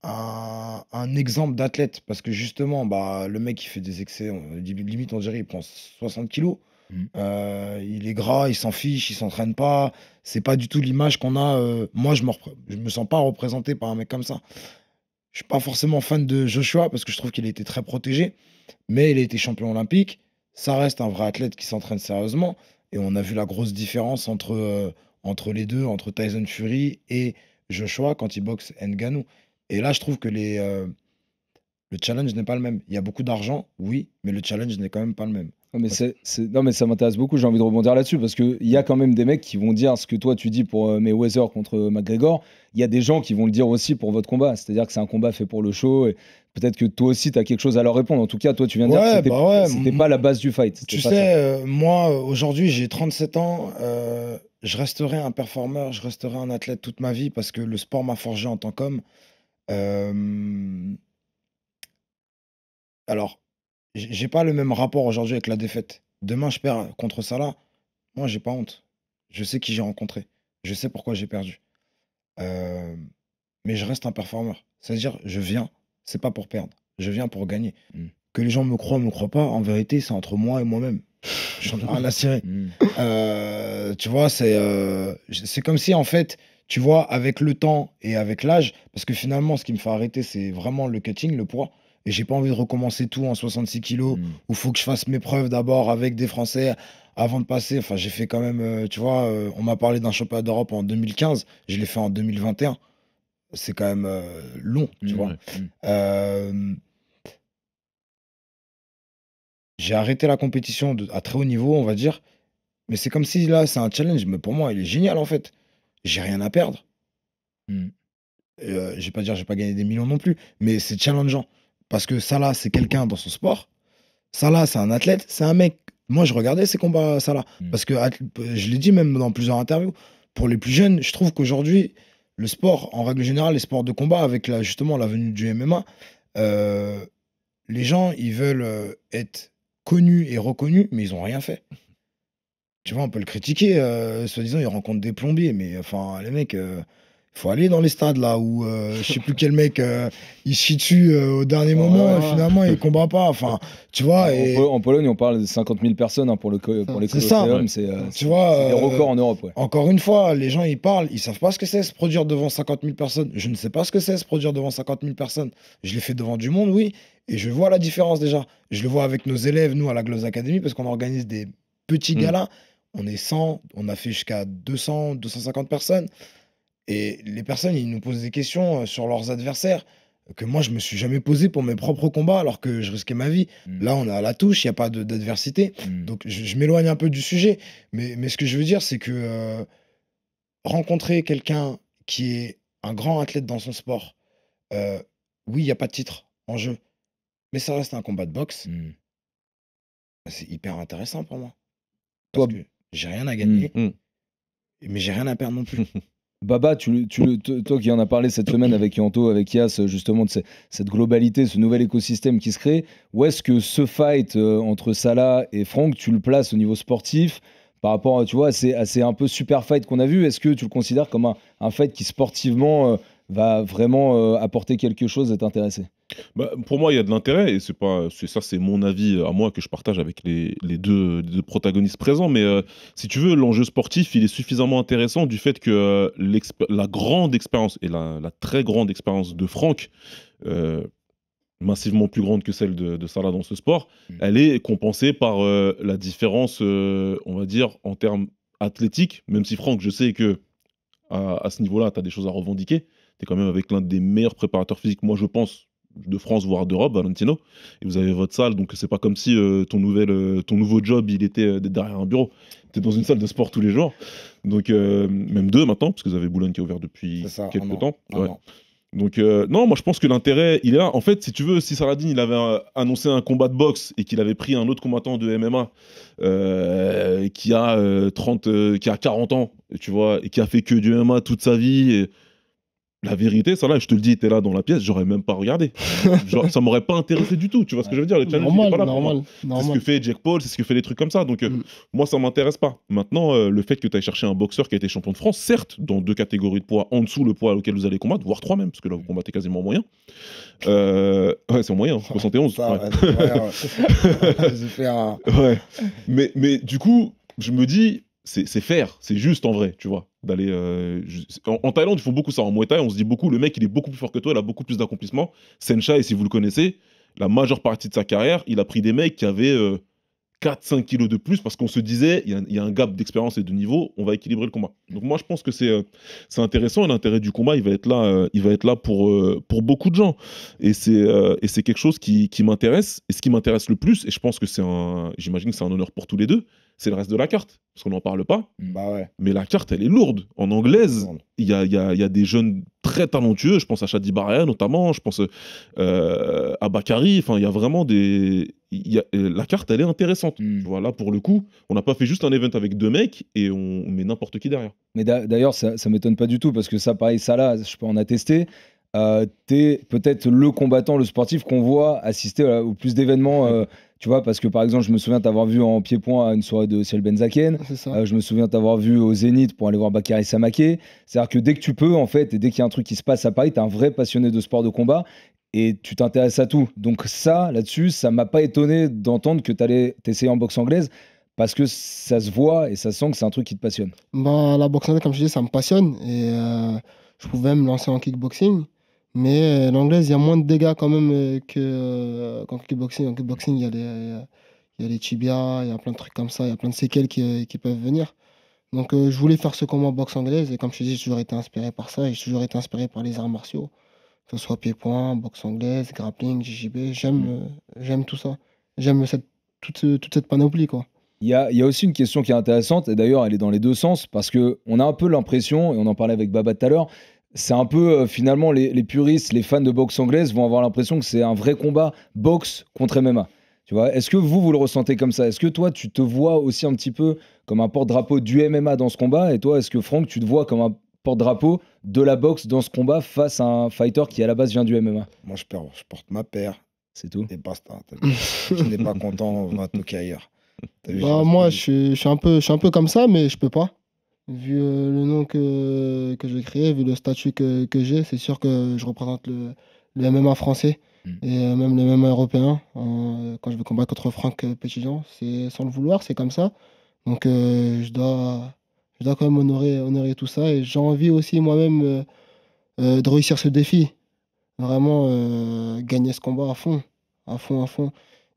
un exemple d'athlète, parce que justement, le mec il fait des excès, limite on dirait il prend 60 kilos, il est gras, il s'en fiche, il s'entraîne pas, c'est pas du tout l'image qu'on a. Moi je me sens pas représenté par un mec comme ça. Je suis pas forcément fan de Joshua parce que je trouve qu'il a été très protégé, mais il a été champion olympique. Ça reste un vrai athlète qui s'entraîne sérieusement. Et on a vu la grosse différence entre les deux, entre Tyson Fury et Joshua quand il boxe Ngannou. Et là, je trouve que le challenge n'est pas le même. Il y a beaucoup d'argent, oui, mais le challenge n'est quand même pas le même. Non, mais ça m'intéresse beaucoup, j'ai envie de rebondir là-dessus, parce qu'il y a quand même des mecs qui vont dire ce que toi tu dis pour Mayweather contre McGregor. Il y a des gens qui vont le dire aussi pour votre combat, c'est-à-dire que c'est un combat fait pour le show, et peut-être que toi aussi tu as quelque chose à leur répondre. En tout cas, toi tu viens de dire que c'était pas la base du fight. Tu sais, moi aujourd'hui j'ai 37 ans, je resterai un performeur, je resterai un athlète toute ma vie parce que le sport m'a forgé en tant qu'homme. Alors, j'ai pas le même rapport aujourd'hui avec la défaite. Demain, je perds contre Salah. Moi, j'ai pas honte. Je sais qui j'ai rencontré. Je sais pourquoi j'ai perdu. Mais je reste un performeur. C'est-à-dire, je viens, c'est pas pour perdre. Je viens pour gagner. Que les gens me croient pas, en vérité, c'est entre moi et moi-même. J'en ai rien à cirer. Tu vois, c'est comme si, en fait, tu vois, avec le temps et avec l'âge, parce que finalement, ce qui me fait arrêter, c'est vraiment le cutting, le poids. Et j'ai pas envie de recommencer tout en 66 kilos, où il faut que je fasse mes preuves d'abord avec des Français avant de passer. Enfin, j'ai fait quand même, tu vois, on m'a parlé d'un championnat d'Europe en 2015, je l'ai fait en 2021. C'est quand même long, tu vois. J'ai arrêté la compétition à très haut niveau, on va dire. Mais c'est comme si là, c'est un challenge. Mais pour moi, il est génial, en fait. J'ai rien à perdre. Je vais pas dire, j'ai pas gagné des millions non plus. Mais c'est challengeant. Parce que Salah, c'est quelqu'un dans son sport. Salah, c'est un athlète. C'est un mec. Moi, je regardais ses combats, Salah. Parce que, je l'ai dit même dans plusieurs interviews, pour les plus jeunes, je trouve qu'aujourd'hui, le sport, en règle générale, les sports de combat, avec justement la venue du MMA, les gens, ils veulent être connus et reconnus, mais ils n'ont rien fait. Tu vois, on peut le critiquer, soi-disant, il rencontre des plombiers, mais enfin, les mecs, faut aller dans les stades là où je sais plus quel mec il se chie dessus au dernier moment et finalement il combat pas. Enfin, tu vois. En Pologne, on parle de 50 000 personnes pour les Colosseum. C'est tu vois, des records en Europe. Ouais. Encore une fois, les gens ils parlent, ils savent pas ce que c'est se produire devant 50 000 personnes. Je ne sais pas ce que c'est se produire devant 50 000 personnes. Je l'ai fait devant du monde, oui, et je vois la différence déjà. Je le vois avec nos élèves, nous à la Glows Academy, parce qu'on organise des petits galas. On est 100, on a fait jusqu'à 200, 250 personnes. Et les personnes, ils nous posent des questions sur leurs adversaires que moi, je me suis jamais posé pour mes propres combats alors que je risquais ma vie. Là, on est à la touche, il n'y a pas d'adversité. Donc, je m'éloigne un peu du sujet. Mais ce que je veux dire, c'est que rencontrer quelqu'un qui est un grand athlète dans son sport, oui, il n'y a pas de titre en jeu, mais ça reste un combat de boxe. C'est hyper intéressant pour moi. Parce que j'ai rien à gagner, mais j'ai rien à perdre non plus. Baba, toi qui en as parlé cette semaine avec Yanto, avec Yas, justement de cette globalité, ce nouvel écosystème qui se crée, où est-ce que ce fight entre Salah et Franck, tu le places au niveau sportif par rapport, tu vois, à ces un peu super fight qu'on a vu? Est-ce que tu le considères comme un fight qui sportivement va vraiment apporter quelque chose et t'intéresser? Pour moi, il y a de l'intérêt, et c'est mon avis à moi que je partage avec les deux protagonistes présents. Mais si tu veux, l'enjeu sportif, il est suffisamment intéressant du fait que la grande expérience et la très grande expérience de Franck, massivement plus grande que celle de Salah dans ce sport, elle est compensée par la différence, on va dire, en termes athlétiques. Même si Franck, je sais que à ce niveau-là, tu as des choses à revendiquer. Tu es quand même avec l'un des meilleurs préparateurs physiques, moi je pense, de France, voire d'Europe, Valentino, et vous avez votre salle, donc c'est pas comme si ton nouveau job, il était derrière un bureau. Tu es dans une salle de sport tous les jours, donc même deux maintenant, parce que vous avez Boulogne qui est ouvert depuis quelques temps. Ouais. Donc non, moi je pense que l'intérêt, il est là. En fait, si tu veux, si Saladin, il avait annoncé un combat de boxe et qu'il avait pris un autre combattant de MMA qui a 40 ans, tu vois, et qui a fait que du MMA toute sa vie, et la vérité, ça là, je te le dis, t'es là dans la pièce, j'aurais même pas regardé. Genre, ça m'aurait pas intéressé du tout, tu vois ce que je veux dire? Le challenge, il est pas là pour moi. C'est ce que fait Jake Paul, c'est ce que fait des trucs comme ça. Donc, moi, ça m'intéresse pas. Maintenant, le fait que tu ailles chercher un boxeur qui a été champion de France, certes, dans 2 catégories de poids en dessous le poids auquel vous allez combattre, voire 3 même, parce que là, vous combattez quasiment en moyen. Ouais, c'est en moyen, 71. Ouais. Mais du coup, je me dis, c'est faire, c'est juste en vrai, tu vois. d'aller. En Thaïlande, ils font beaucoup ça. En Muay Thai, on se dit beaucoup, le mec, il est beaucoup plus fort que toi, il a beaucoup plus d'accomplissement. Senchai, si vous le connaissez, la majeure partie de sa carrière, il a pris des mecs qui avaient 4-5 kilos de plus parce qu'on se disait, il y a un gap d'expérience et de niveau, on va équilibrer le combat. Donc moi, je pense que c'est intéressant et l'intérêt du combat, il va être là pour beaucoup de gens. Et c'est quelque chose qui m'intéresse. Et ce qui m'intéresse le plus, et je pense que j'imagine que c'est un honneur pour tous les deux, c'est le reste de la carte. Parce qu'on n'en parle pas. Bah ouais. Mais la carte, elle est lourde. En anglaise, il y a des jeunes très talentueux. Je pense à Shadi Baraya notamment. Je pense à Bakary. Enfin, il y a vraiment la carte, elle est intéressante. Voilà, pour le coup, on n'a pas fait juste un event avec 2 mecs et on met n'importe qui derrière. Mais d'ailleurs, ça m'étonne pas du tout parce que ça, pareil, ça là, je peux en attester. T'es peut-être le combattant, le sportif qu'on voit assister au plus d'événements. Tu vois, parce que par exemple, je me souviens t'avoir vu en pied-point à une soirée de Ciel Benzaken. Je me souviens t'avoir vu au Zénith pour aller voir Bakary Samaké. C'est-à-dire que dès que tu peux, en fait, et dès qu'il y a un truc qui se passe à Paris, t'es un vrai passionné de sport de combat et tu t'intéresses à tout. Donc ça, là-dessus, ça m'a pas étonné d'entendre que t'allais t'essayer en boxe anglaise parce que ça se voit et ça sent que c'est un truc qui te passionne. Bah, la boxe anglaise, comme je dis, ça me passionne et je pouvais me lancer en kickboxing. Mais l'anglaise, il y a moins de dégâts quand même qu'en kickboxing. En kickboxing, il y a les tibias, il y a plein de trucs comme ça, il y a plein de séquelles qui peuvent venir. Donc je voulais faire ce combat boxe anglaise et comme je te dis, j'ai toujours été inspiré par ça et j'ai toujours été inspiré par les arts martiaux. Que ce soit pied-point, boxe anglaise, grappling, JJB, j'aime tout ça. J'aime toute cette panoplie, quoi. Il y a aussi une question qui est intéressante, et d'ailleurs elle est dans les deux sens, parce qu'on a un peu l'impression, et on en parlait avec Baba tout à l'heure, c'est un peu finalement les puristes, les fans de boxe anglaise vont avoir l'impression que c'est un vrai combat boxe contre MMA. Tu vois, est-ce que vous le ressentez comme ça? Est-ce que toi, tu te vois aussi un petit peu comme un porte-drapeau du MMA dans ce combat? Et toi, est-ce que Franck, tu te vois comme un porte-drapeau de la boxe dans ce combat face à un fighter qui à la base vient du MMA? Moi, je porte ma paire. C'est tout. Et basta. Si tu n'es pas content, on va toquer ailleurs. Bah, moi, je suis un peu comme ça, mais je peux pas. Vu le nom que j'ai créé, vu le statut que j'ai, c'est sûr que je représente le MMA français et même le MMA européen. Quand je vais combattre contre Franck Petitjean, c'est sans le vouloir, c'est comme ça. Donc je dois quand même honorer tout ça et j'ai envie aussi moi-même de réussir ce défi. Vraiment gagner ce combat à fond.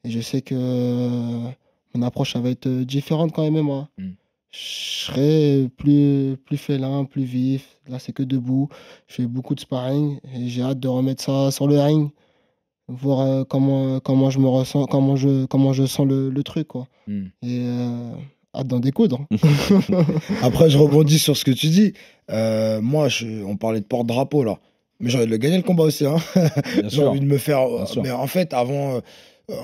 Et je sais que mon approche, ça va être différente quand même, moi. Je serai plus félin, plus vif. Là, c'est que debout. Je fais beaucoup de sparring et j'ai hâte de remettre ça sur le ring, voir comment je me ressens, comment je sens le truc, quoi. Et hâte d'en découdre. Après, je rebondis sur ce que tu dis. Moi, on parlait de porte-drapeau, là. Mais j'ai envie de le gagner, le combat aussi. Hein. J'ai envie de me faire... Mais en fait, avant...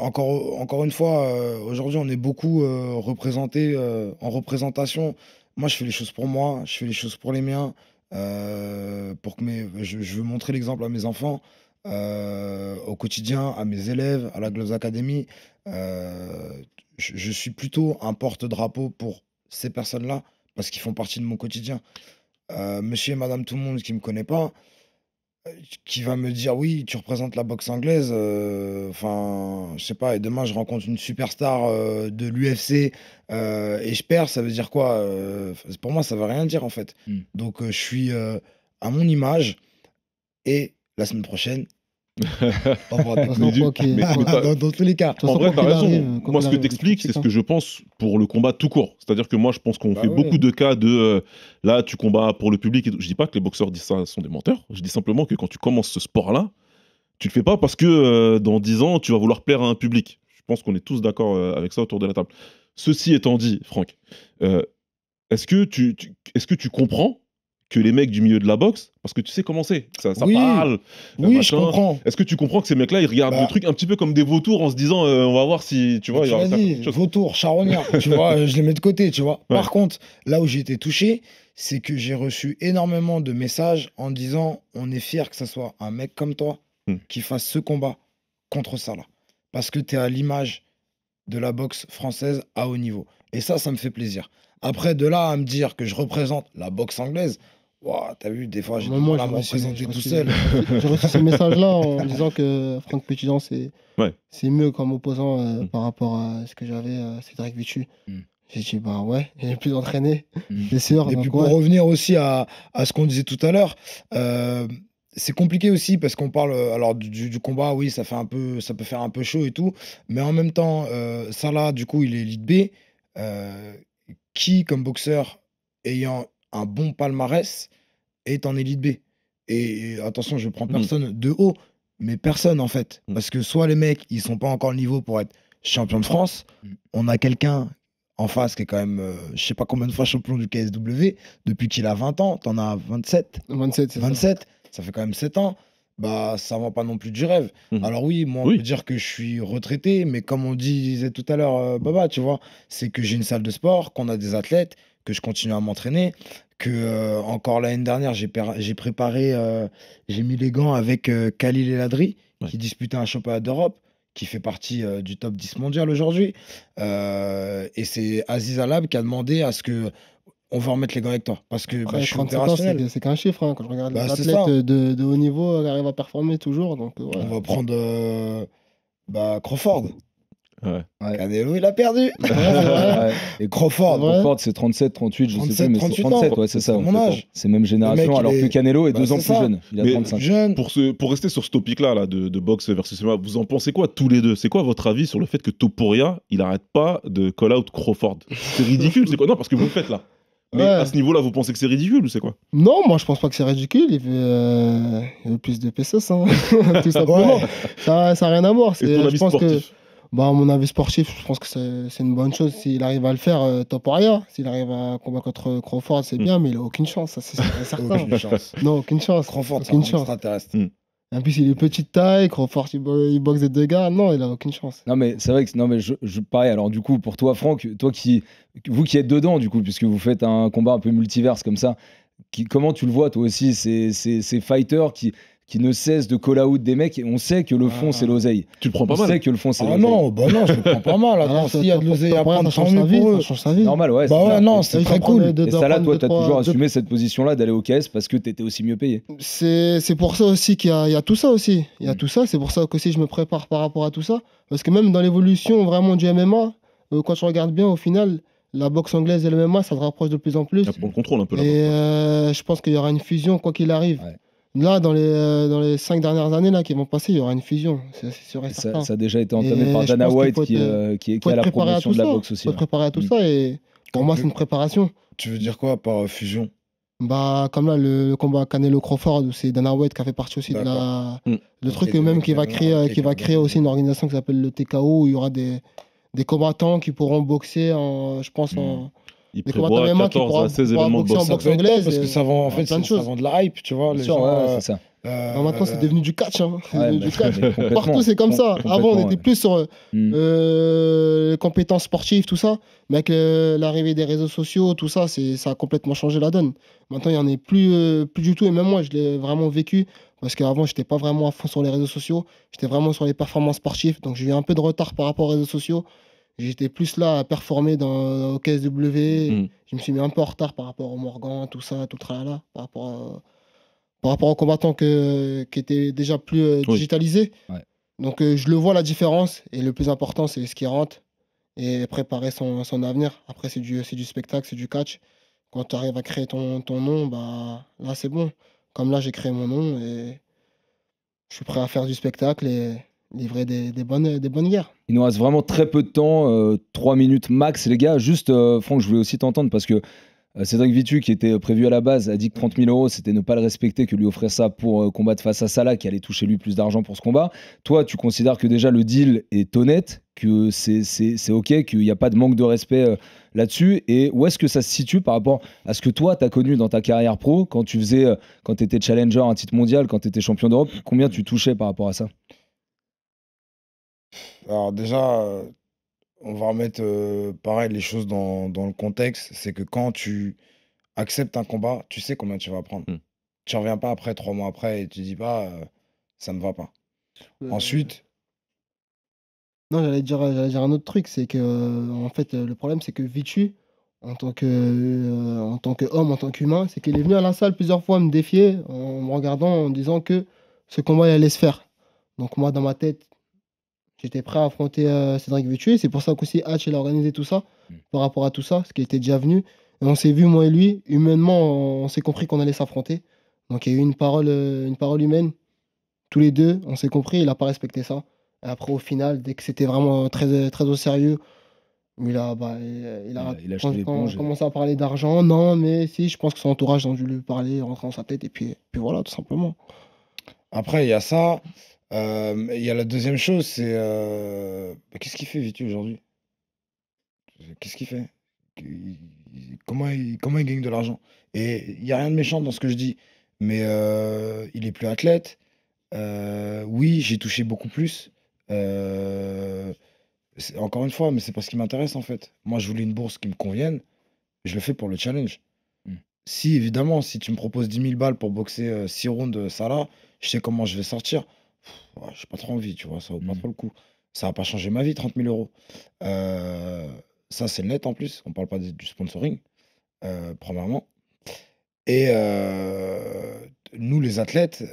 Encore une fois, aujourd'hui, on est beaucoup représenté en représentation. Moi, je fais les choses pour moi, je fais les choses pour les miens, pour que je veux montrer l'exemple à mes enfants, au quotidien, à mes élèves, à la Gloves Academy. Je suis plutôt un porte-drapeau pour ces personnes-là, parce qu'ils font partie de mon quotidien. Monsieur et madame tout le monde qui ne me connaît pas, qui va me dire oui, tu représentes la boxe anglaise, enfin, je sais pas, et demain je rencontre une superstar de l'UFC et je perds, ça veut dire quoi? Pour moi, ça veut rien dire en fait. Donc je suis à mon image et la semaine prochaine. Dans tous les cas. En vrai, t'as raison. Moi, ce que t'expliques, c'est ce que je pense pour le combat tout court. C'est-à-dire que moi, je pense qu'on fait beaucoup de cas de là, tu combats pour le public. Et tout. Je dis pas que les boxeurs disent ça sont des menteurs. Je dis simplement que quand tu commences ce sport-là, tu le fais pas parce que dans 10 ans, tu vas vouloir plaire à un public. Je pense qu'on est tous d'accord avec ça autour de la table. Ceci étant dit, Franck, est-ce que tu comprends que les mecs du milieu de la boxe, parce que tu sais comment c'est, ça parle. Oui, je comprends. Est-ce que tu comprends que ces mecs-là, ils regardent le truc un petit peu comme des vautours en se disant, on va voir si, tu vois, tu l'as dit, vautours, charognards, tu vois, je les mets de côté, tu vois. Ouais. Par contre, là où j'ai été touché, c'est que j'ai reçu énormément de messages en disant, on est fier que ce soit un mec comme toi qui fasse ce combat contre ça là, parce que tu es à l'image de la boxe française à haut niveau. Et ça me fait plaisir. Après, de là à me dire que je représente la boxe anglaise, wow, t'as vu, des fois, j'ai du mal à me représenter tout seul. J'ai reçu ces messages-là en disant que Franck Petitjean, c'est mieux comme opposant par rapport à ce que j'avais, Cédric Vitu. J'ai dit, bah ouais, j'ai plus entraîné, c'est sûr. Et donc puis pour ouais. revenir aussi à ce qu'on disait tout à l'heure, c'est compliqué aussi parce qu'on parle alors du combat, oui, ça peut faire un peu chaud et tout, mais en même temps, Salah, du coup, il est Elite B. Qui, comme boxeur ayant un bon palmarès, est en Elite B? Et attention, je prends personne de haut, mais personne en fait. Parce que soit les mecs, ils sont pas encore le niveau pour être champion de France, on a quelqu'un en face qui est quand même, je sais pas combien de fois champion du KSW, depuis qu'il a 20 ans, t'en as 27. 27, c'est 27, ça fait quand même 7 ans. Bah, ça va pas non plus du rêve. Alors oui, moi, on peut dire que je suis retraité, mais comme on disait tout à l'heure, Baba, tu vois, c'est que j'ai une salle de sport, qu'on a des athlètes, que je continue à m'entraîner, que encore l'année dernière, j'ai préparé, j'ai mis les gants avec Khalil El Adri, qui disputait un championnat d'Europe, qui fait partie du top 10 mondial aujourd'hui. Et c'est Aziz Alab qui a demandé à ce que on va remettre les gants avec toi. Parce que Après, je suis 37 ans, opérationnel. c'est qu'un chiffre. Hein. Quand je regarde les Bah, c'est ça. athlètes de haut niveau, ils arrivent à performer toujours. Donc, ouais. On va prendre Crawford. Ouais. Canelo, il a perdu. Ouais. Et Crawford. Crawford, c'est 37, 38, je sais 37, plus, mais c'est 38 37, ans. ouais, c'est ça. C'est mon âge. C'est même génération, Le mec, alors il que est- Canelo est Bah, 2 ans c'est plus ça. jeune. Il a Mais 35. Jeune. Pour rester sur ce topic-là de boxe versus MMA, vous en pensez quoi tous les deux? C'est quoi votre avis sur le fait que Topuria, il arrête pas de call out Crawford? C'est ridicule, c'est quoi? Non, parce que vous le faites là. Mais Ouais. à ce niveau-là, vous pensez que c'est ridicule ou c'est quoi? Non, moi je pense pas que c'est ridicule. Il veut plus de pesos, hein. Tout simplement. Ouais. Ça n'a rien à voir. Et ton Je avis pense sportif? bah, à mon avis sportif, je pense que c'est une bonne chose. S'il arrive à le faire, Topuria. S'il arrive à combattre contre Crawford, c'est bien, mais il a aucune chance, ça c'est certain. Aucune chance. Non, aucune chance. Crawford, c'est aucune un chance. extraterrestre. En plus, il est petite taille. Crawford, il boxe des deux gars. Non, il a aucune chance. Non mais c'est vrai que non mais pareil, alors du coup pour toi Franck, vous qui êtes dedans du coup puisque vous faites un combat un peu multiverse comme ça, comment tu le vois toi aussi ces fighters qui ne cessent de call out des mecs et on sait que le fond c'est l'oseille. Tu le prends pas On mal. sait que le fond c'est Ah l'oseille. non, bah non, je le prends pas mal. Attends, s'il y a de l'oseille à prendre, tant mieux pour eux. Ça change sa vie. Normal, ouais. Bah c'est ouais, ça. non, Et- c'est très cool. Et ça là, toi, t'as toujours assumé cette position-là d'aller au KS parce que t'étais aussi mieux payé. C'est pour ça aussi qu'il y a tout ça aussi. Il y a tout ça. C'est pour ça qu'aussi je me prépare par rapport à tout ça. Parce que même dans l'évolution vraiment du MMA, quand tu regardes bien, au final, la boxe anglaise et le MMA, ça se rapproche de plus en plus. On le contrôle un peu là. Et je pense qu'il y aura une fusion quoi qu'il arrive. Ouais. Là, dans les 5 dernières années là, qui vont passer, il y aura une fusion. C'est sûr et certain. Ça a déjà été entamé Et par je Dana pense qu'il White faut qui est faut à être la préparé à promotion tout de la ça. boxe aussi. Faut être préparé à tout ça. Et pour moi, c'est une préparation. Tu veux dire quoi par fusion? Bah, comme là, le combat Canelo-Crawford, où c'est Dana White qui a fait partie aussi de la. Le truc Ok, même donc qui va créer aussi une organisation qui s'appelle le TKO, où il y aura des combattants qui pourront boxer je pense, Il des prévoit combattants MMA qui 14 à 16 pourront événements de boxer en boxe. boxe Ça peut être anglaise. top, parce que ça vend, en fait, plein de ça choses. vend de la hype, tu vois. Bien Les sûr, gens, ouais, c'est ça. Maintenant, c'est devenu du catch. Hein. C'est Ouais, devenu bah, du catch. mais complètement, Partout, c'est comme ça. Avant, on complètement, était ouais. plus sur Mm. les compétences sportives, tout ça. Mais avec l'arrivée des réseaux sociaux, tout ça, ça a complètement changé la donne. Maintenant, il n'y en a plus du tout. Et même moi, je l'ai vraiment vécu. Parce qu'avant, je n'étais pas vraiment à fond sur les réseaux sociaux. J'étais vraiment sur les performances sportives. Donc, j'ai eu un peu de retard par rapport aux réseaux sociaux. J'étais plus là à performer au KSW. Je me suis mis un peu en retard par rapport au Morgan, tout ça, tout le tralala, par rapport aux combattants qui étaient déjà plus digitalisés. Ouais. Donc je le vois la différence. Et le plus important, c'est ce qui rentre et préparer son avenir. Après, c'est du spectacle, c'est du catch. Quand tu arrives à créer ton nom, bah, là, c'est bon. Comme là, j'ai créé mon nom et je suis prêt à faire du spectacle et livrer des bonnes guerres. Il nous reste vraiment très peu de temps, 3 minutes max, les gars. Juste, Franck, je voulais aussi t'entendre parce que Cédric Vitu, qui était prévu à la base, a dit que 30 000 €, c'était ne pas le respecter, que lui offrir ça pour combattre face à Salah, qui allait toucher lui plus d'argent pour ce combat. Toi, tu considères que déjà le deal est honnête, que c'est OK, qu'il n'y a pas de manque de respect là-dessus. Et où est-ce que ça se situe par rapport à ce que toi, tu as connu dans ta carrière pro, quand tu étais challenger, un titre mondial, quand tu étais champion d'Europe, combien tu touchais par rapport à ça? Alors déjà, on va remettre pareil les choses dans le contexte. C'est que quand tu acceptes un combat, tu sais combien tu vas prendre. Tu reviens pas après 3 mois après et tu dis pas ça ne va pas. Ensuite, Non, j'allais dire un autre truc, c'est que en fait le problème c'est que Vitu, en tant qu'homme, en tant qu'humain, c'est qu'il est venu à la salle plusieurs fois me défier en me regardant en disant que ce combat il allait se faire. Donc moi dans ma tête, J'étais prêt à affronter Cédric Vitué. C'est pour ça qu'aussi Hatch il a organisé tout ça, par rapport à tout ça, parce qu'il était déjà venu. Et on s'est vu, moi et lui, humainement, on s'est compris qu'on allait s'affronter. Donc il y a eu une parole humaine. Tous les deux, on s'est compris, il n'a pas respecté ça. Et après, au final, dès que c'était vraiment très, très au sérieux, il a commencé à parler d'argent. Non, mais si, je pense que son entourage a dû lui parler, rentrer dans sa tête, et puis voilà, tout simplement. Après, il y a ça. Il y a la deuxième chose, c'est... qu'est-ce qu'il fait, Vitu, aujourd'hui? Qu'est-ce qu'il fait? Comment il gagne de l'argent? Et il n'y a rien de méchant dans ce que je dis, mais il est plus athlète. Oui, j'ai touché beaucoup plus. Encore une fois, mais c'est pas ce qui m'intéresse en fait. Moi, je voulais une bourse qui me convienne. Je le fais pour le challenge. Si, évidemment, si tu me proposes 10 000 balles pour boxer 6 rounds Salah, je sais comment je vais sortir. J'ai pas trop envie, tu vois, ça vaut pas trop le coup. Ça va pas changer ma vie, 30 000 euros. Ça, c'est net en plus. On parle pas du sponsoring, premièrement. Et nous, les athlètes,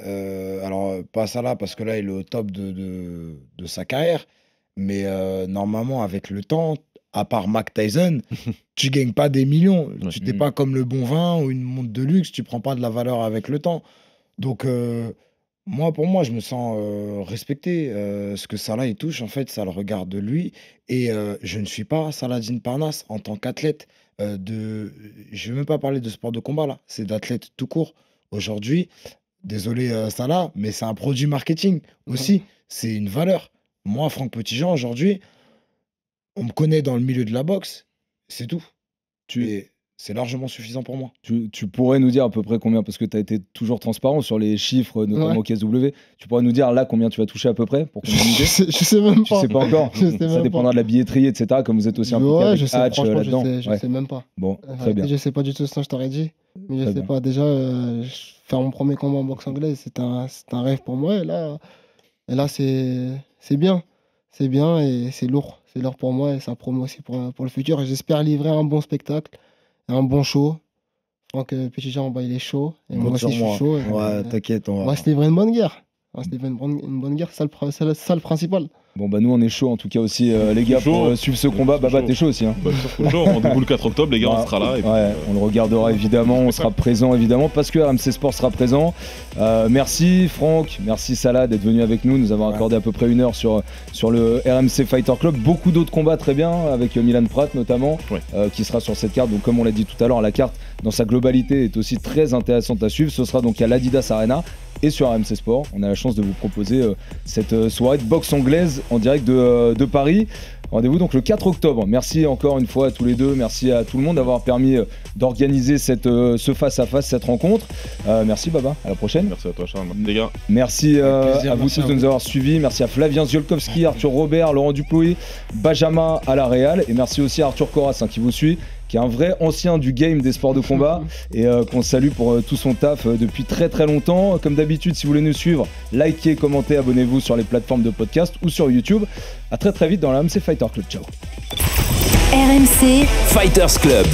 alors pas Salah parce que là, il est au top de sa carrière, mais normalement, avec le temps, à part Mike Tyson, tu gagnes pas des millions. Tu n'es pas comme le bon vin ou une montre de luxe, tu prends pas de la valeur avec le temps. Donc, pour moi, je me sens respecté. Ce que Salah il touche, en fait, ça le regarde de lui. Et je ne suis pas Saladin Parnasse en tant qu'athlète. Je ne vais même pas parler de sport de combat, là. C'est d'athlète tout court. Aujourd'hui, désolé Salah, mais c'est un produit marketing aussi. C'est une valeur. Moi, Franck Petitjean, aujourd'hui, on me connaît dans le milieu de la boxe. C'est tout. Et c'est largement suffisant pour moi. Tu pourrais nous dire à peu près combien, parce que tu as été toujours transparent sur les chiffres, notamment au KSW. Tu pourrais nous dire là combien tu vas toucher à peu près pour qu'on ait une idée? Je sais même pas. Tu sais pas encore. Ça dépendra de la billetterie, etc. Comme vous êtes aussi impliqué avec Hatch là-dedans. Je sais même pas. Bon, très bien. Je sais pas du tout ce que je t'aurais dit. Mais je sais pas. Déjà, faire mon premier combat en boxe anglaise, c'est un rêve pour moi. Et là c'est bien. C'est bien et c'est lourd. C'est lourd pour moi et ça promet aussi pour le futur. Et j'espère livrer un bon spectacle, un bon show. Franck Petitjean, il est chaud. Et moi aussi, je suis chaud. Ouais, t'inquiète. On va se livrer une bonne guerre. Une bonne guerre, c'est ça le principal. Bon, nous, on est chaud en tout cas aussi, les gars, pour suivre ce combat. Baba, t'es chaud aussi. Hein. Rendez-vous le 4 octobre, les gars, on sera là. Et on le regardera évidemment, on sera présent évidemment, parce que RMC Sport sera présent. Merci Franck, merci Salah d'être venu avec nous avoir accordé à peu près 1 heure sur le RMC Fighter Club. Beaucoup d'autres combats très bien, avec Milan Pratt notamment, qui sera sur cette carte. Donc comme on l'a dit tout à l'heure, la carte dans sa globalité est aussi très intéressante à suivre. Ce sera donc à l'Adidas Arena et sur RMC Sport. On a la chance de vous proposer cette soirée de boxe anglaise en direct de Paris. Rendez-vous donc le 4 octobre. Merci encore une fois à tous les deux. Merci à tout le monde d'avoir permis d'organiser ce face-à-face, cette rencontre. Merci Baba, à la prochaine. Merci à toi Charles, les gars. Merci à vous tous de nous avoir suivis. Merci à Flavien Ziolkowski, Arthur Robert, Laurent Duploy, Benjamin à la Réal. Et merci aussi à Arthur Corras qui vous suit, qui est un vrai ancien du game des sports de combat et qu'on salue pour tout son taf depuis très très longtemps. Comme d'habitude, si vous voulez nous suivre, likez, commentez, abonnez-vous sur les plateformes de podcast ou sur YouTube. À très très vite dans la RMC Fighter Club. Ciao. RMC Fighters Club.